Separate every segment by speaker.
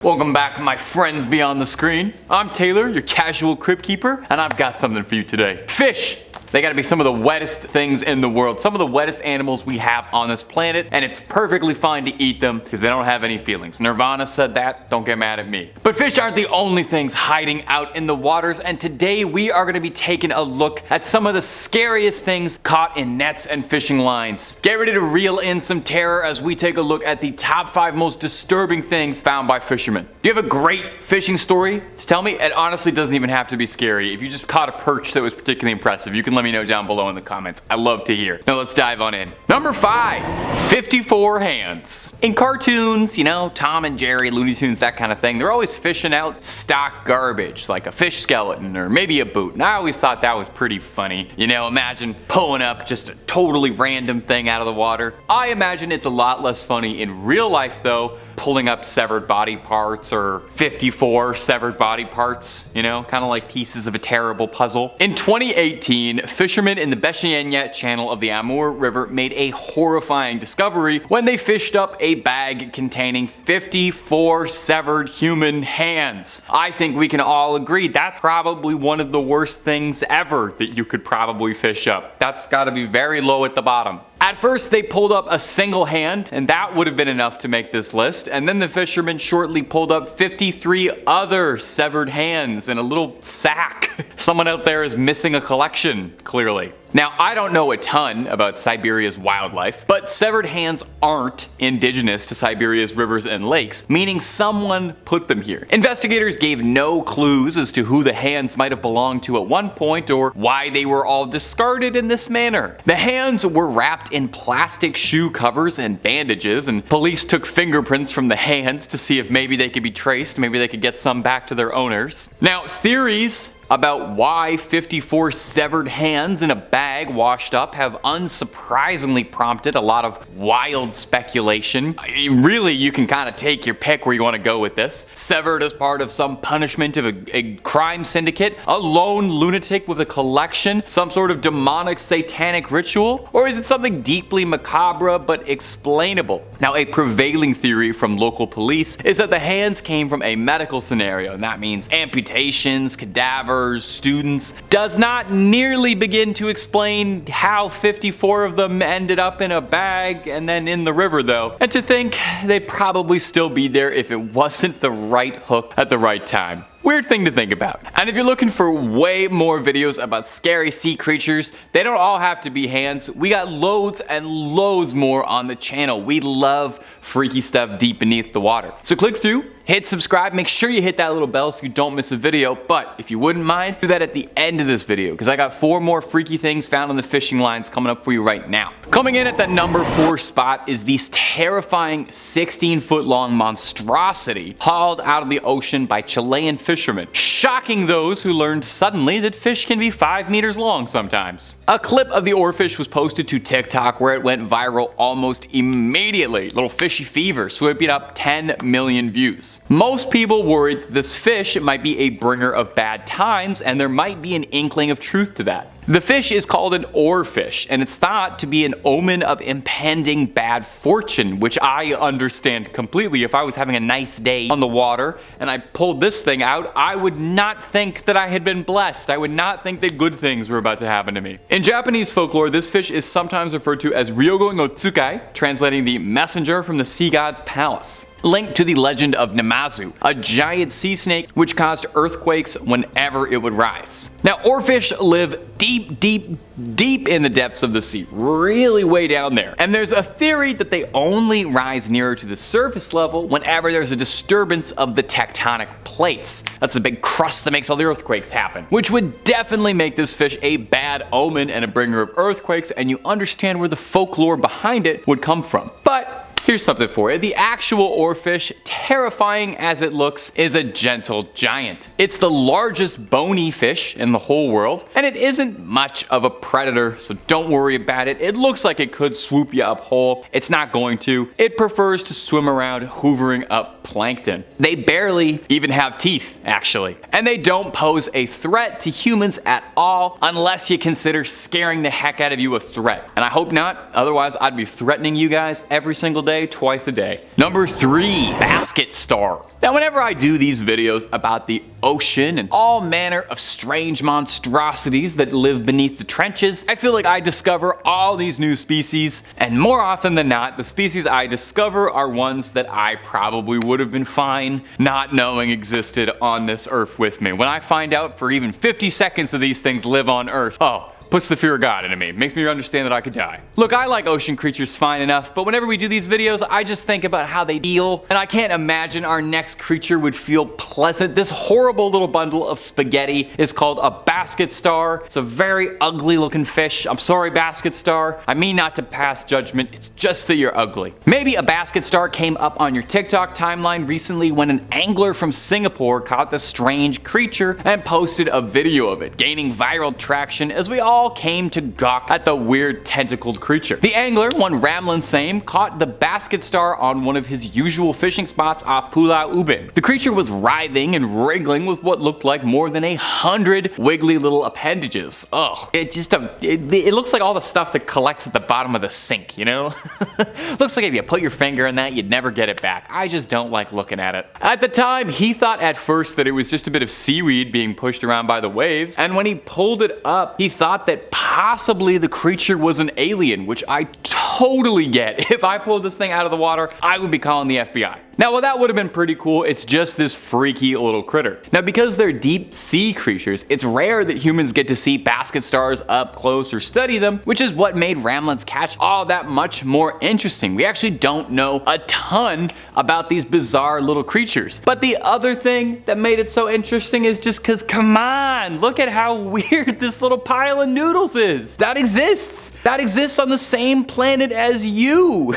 Speaker 1: Welcome back, my friends beyond the screen. I'm Taylor, your casual crypt keeper, and I've got something for you today. Fish! They gotta be some of the wettest things in the world, some of the wettest animals we have on this planet, and it's perfectly fine to eat them because they don't have any feelings. Nirvana said that, don't get mad at me. But fish aren't the only things hiding out in the waters, and today we are gonna be taking a look at some of the scariest things caught in nets and fishing lines. Get ready to reel in some terror as we take a look at the top 5 most disturbing things found by fishermen. Do you have a great fishing story to tell me? It honestly doesn't even have to be scary. If you just caught a perch that was particularly impressive, you can let me know down below in the comments. I love to hear. Now let's dive on in. Number 5, 54 hands. In cartoons, you know, Tom and Jerry, Looney Tunes, that kind of thing, they're always fishing out stock garbage, like a fish skeleton or maybe a boot. And I always thought that was pretty funny. You know, imagine pulling up just a totally random thing out of the water. I imagine it's a lot less funny in real life though, pulling up severed body parts or 54 severed body parts, you know, kind of like pieces of a terrible puzzle. In 2018, fishermen in the Beshyenya channel of the Amur River made a horrifying discovery when they fished up a bag containing 54 severed human hands. I think we can all agree that's probably one of the worst things ever that you could probably fish up. That's gotta be very low at the bottom. At first they pulled up a single hand, and that would have been enough to make this list, and then the fishermen shortly pulled up 53 other severed hands in a little sack. Someone out there is missing a collection, clearly. Now, I don't know a ton about Siberia's wildlife, but severed hands aren't indigenous to Siberia's rivers and lakes, meaning someone put them here. Investigators gave no clues as to who the hands might have belonged to at one point or why they were all discarded in this manner. The hands were wrapped in plastic shoe covers and bandages, and police took fingerprints from the hands to see if maybe they could be traced, maybe they could get some back to their owners. Now, theories about why 54 severed hands in a bag washed up have unsurprisingly prompted a lot of wild speculation. Really, you can kind of take your pick where you want to go with this. Severed as part of some punishment of a crime syndicate, a lone lunatic with a collection, some sort of demonic satanic ritual, or is it something deeply macabre but explainable? Now, a prevailing theory from local police is that the hands came from a medical scenario, and that means amputations, cadavers, students. Does not nearly begin to explain how 54 of them ended up in a bag and then in the river though. And to think they'd probably still be there if it wasn't the right hook at the right time. Weird thing to think about. And if you're looking for way more videos about scary sea creatures, they don't all have to be hands. We got loads and loads more on the channel. We love freaky stuff deep beneath the water. So click through, hit subscribe, make sure you hit that little bell so you don't miss a video. But if you wouldn't mind, do that at the end of this video because I got 4 more freaky things found on the fishing lines coming up for you right now. Coming in at the number 4 spot is this terrifying 16-foot long monstrosity hauled out of the ocean by Chilean fishermen, shocking those who learned suddenly that fish can be 5 meters long sometimes. A clip of the Oarfish was posted to TikTok where it went viral almost immediately. Little fishy fever sweeping up 10 million views. Most people worried this fish might be a bringer of bad times, and there might be an inkling of truth to that. The fish is called an oarfish, and it's thought to be an omen of impending bad fortune, which I understand completely. If I was having a nice day on the water and I pulled this thing out, I would not think that I had been blessed. I would not think that good things were about to happen to me. In Japanese folklore, this fish is sometimes referred to as Ryogo no Tsukai, translating the messenger from the sea god's palace. Linked to the legend of Namazu, a giant sea snake which caused earthquakes whenever it would rise. Now, oarfish live deep in the depths of the sea, really way down there. And there's a theory that they only rise nearer to the surface level whenever there's a disturbance of the tectonic plates. That's the big crust that makes all the earthquakes happen, which would definitely make this fish a bad omen and a bringer of earthquakes, and you understand where the folklore behind it would come from. But here's something for you. The actual oarfish, terrifying as it looks, is a gentle giant. It's the largest bony fish in the whole world, and it isn't much of a predator, so don't worry about it. It looks like it could swoop you up whole. It's not going to. It prefers to swim around hoovering up plankton. They barely even have teeth, actually. And they don't pose a threat to humans at all, unless you consider scaring the heck out of you a threat. And I hope not, otherwise I'd be threatening you guys every single day day, twice a day. Number 3, basket star. Now, whenever I do these videos about the ocean and all manner of strange monstrosities that live beneath the trenches, I feel like I discover all these new species, and more often than not, the species I discover are ones that I probably would have been fine not knowing existed on this earth with me. When I find out for even 50 seconds that these things live on Earth, puts the fear of God into me. Makes me understand that I could die. Look, I like ocean creatures fine enough, but whenever we do these videos, I just think about how they feel, and I can't imagine our next creature would feel pleasant. This horrible little bundle of spaghetti is called a basket star. It's a very ugly looking fish. I'm sorry, basket star. I mean not to pass judgment, it's just that you're ugly. Maybe a basket star came up on your TikTok timeline recently when an angler from Singapore caught the strange creature and posted a video of it, gaining viral traction as we all came to gawk at the weird tentacled creature. The angler, one Ramlin Same, caught the basket star on one of his usual fishing spots off Pulau Ubin. The creature was writhing and wriggling with what looked like more than 100 wiggly little appendages. Ugh. It looks like all the stuff that collects at the bottom of the sink, you know? Looks like if you put your finger in that, you'd never get it back. I just don't like looking at it. At the time, he thought at first that it was just a bit of seaweed being pushed around by the waves, and when he pulled it up, he thought that possibly the creature was an alien, which I totally get. If I pulled this thing out of the water, I would be calling the FBI. Now, while that would have been pretty cool, it's just this freaky little critter. Now, because they're deep sea creatures, it's rare that humans get to see basket stars up close or study them, which is what made Ramlin's catch all that much more interesting. We actually don't know a ton about these bizarre little creatures. But the other thing that made it so interesting is just because, come on, look at how weird this little pile of noodles is. That exists. That exists on the same planet as you.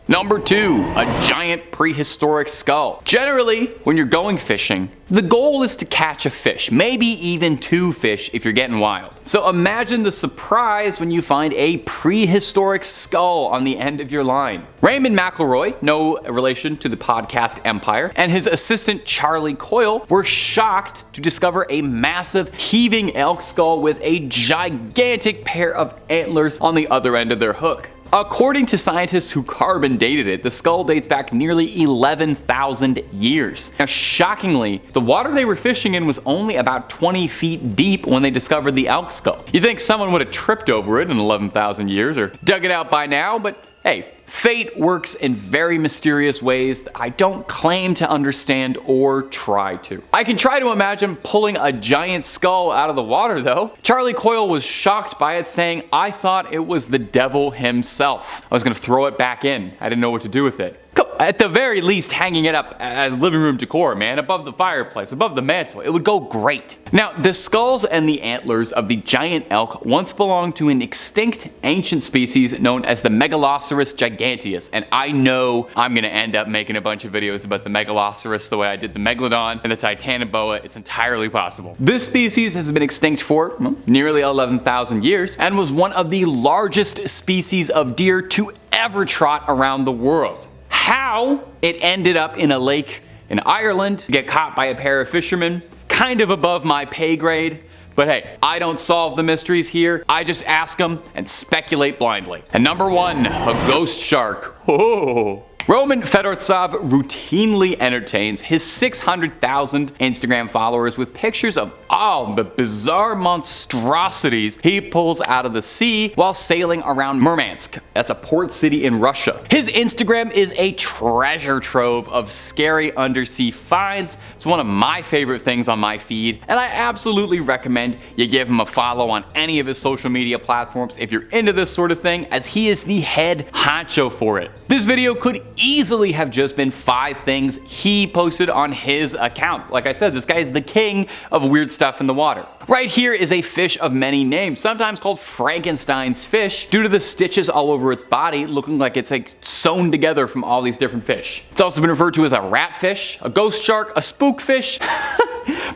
Speaker 1: Number 2, a giant prehistoric skull. Generally, when you're going fishing, the goal is to catch a fish, maybe even 2 fish if you're getting wild. So imagine the surprise when you find a prehistoric skull on the end of your line. Raymond McElroy, no relation to the podcast Empire, and his assistant Charlie Coyle were shocked to discover a massive heaving elk skull with a gigantic pair of antlers on the other end of their hook. According to scientists who carbon dated it, the skull dates back nearly 11,000 years. Now, shockingly, the water they were fishing in was only about 20 feet deep when they discovered the elk skull. You'd think someone would have tripped over it in 11,000 years or dug it out by now, but hey, fate works in very mysterious ways that I don't claim to understand or try to. I can try to imagine pulling a giant skull out of the water though. Charlie Coyle was shocked by it, saying, "I thought it was the devil himself. I was gonna throw it back in. I didn't know what to do with it." At the very least, hanging it up as living room decor, man, above the fireplace, above the mantle, it would go great. Now, the skulls and the antlers of the giant elk once belonged to an extinct ancient species known as the Megaloceros giganteus, and I know I'm gonna end up making a bunch of videos about the Megaloceros the way I did the Megalodon and the Titanoboa. It's entirely possible. This species has been extinct for nearly 11,000 years and was one of the largest species of deer to ever trot around the world. How it ended up in a lake in Ireland to get caught by a pair of fishermen, kind of above my pay grade. But hey, I don't solve the mysteries here. I just ask them and speculate blindly. And number 1, a ghost shark. Oh. Roman Fedortsov routinely entertains his 600,000 Instagram followers with pictures of all the bizarre monstrosities he pulls out of the sea while sailing around Murmansk. That's a port city in Russia. His Instagram is a treasure trove of scary undersea finds. It's one of my favorite things on my feed, and I absolutely recommend you give him a follow on any of his social media platforms if you're into this sort of thing, as he is the head honcho for it. This video could easily have just been 5 things he posted on his account. Like I said, this guy is the king of weird stuff in the water. Right here is a fish of many names, sometimes called Frankenstein's fish, due to the stitches all over its body looking like it's like sewn together from all these different fish. It's also been referred to as a ratfish, a ghost shark, a spookfish,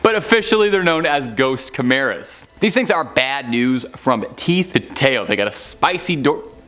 Speaker 1: but officially they're known as ghost chimeras. These things are bad news from teeth to tail. They got a spicy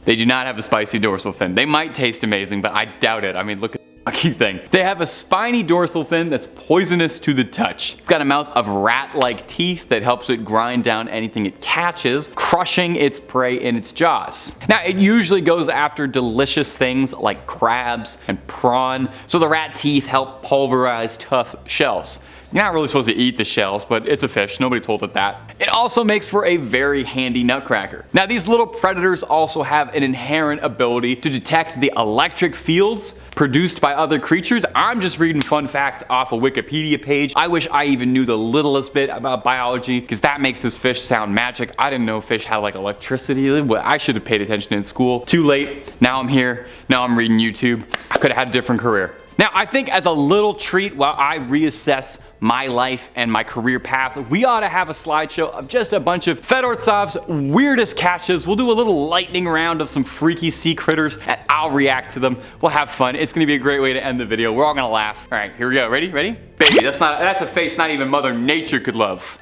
Speaker 1: They do not have a spicy dorsal fin. They might taste amazing, but I doubt it. I mean, look at lucky thing. They have a spiny dorsal fin that's poisonous to the touch. It's got a mouth of rat-like teeth that helps it grind down anything it catches, crushing its prey in its jaws. Now, it usually goes after delicious things like crabs and prawn, so the rat teeth help pulverize tough shells. You're not really supposed to eat the shells, but it's a fish. Nobody told it that. It also makes for a very handy nutcracker. Now, these little predators also have an inherent ability to detect the electric fields produced by other creatures. I'm just reading fun facts off a Wikipedia page. I wish I even knew the littlest bit about biology, because that makes this fish sound magic. I didn't know fish had like electricity. I should have paid attention in school. Too late. Now I'm here. Now I'm reading YouTube. I could have had a different career. Now, I think as a little treat while I reassess my life and my career path, we ought to have a slideshow of just a bunch of Fedortsov's weirdest catches. We'll do a little lightning round of some freaky sea critters and I'll react to them. We'll have fun. It's gonna be a great way to end the video. We're all gonna laugh. All right, here we go. Ready? Ready? Baby, that's a face not even Mother Nature could love.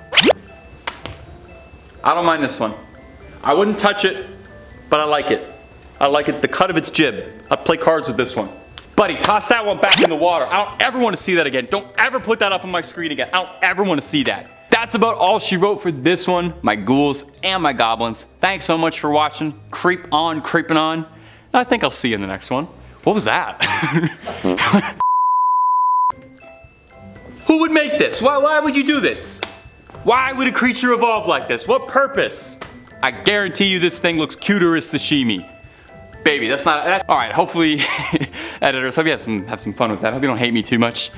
Speaker 1: I don't mind this one. I wouldn't touch it, but I like it. I like it, the cut of its jib. I'd play cards with this one. Buddy, toss that one back in the water. I don't ever want to see that again. Don't ever put that up on my screen again. I don't ever want to see that. That's about all she wrote for this one, my ghouls and my goblins. Thanks so much for watching. Creep on, creeping on. I think I'll see you in the next one. What was that? Who would make this? Why would you do this? Why would a creature evolve like this? What purpose? I guarantee you this thing looks cuter as sashimi. Baby, that's all right, hopefully, editors, hope you have some fun with that. Hope you don't hate me too much.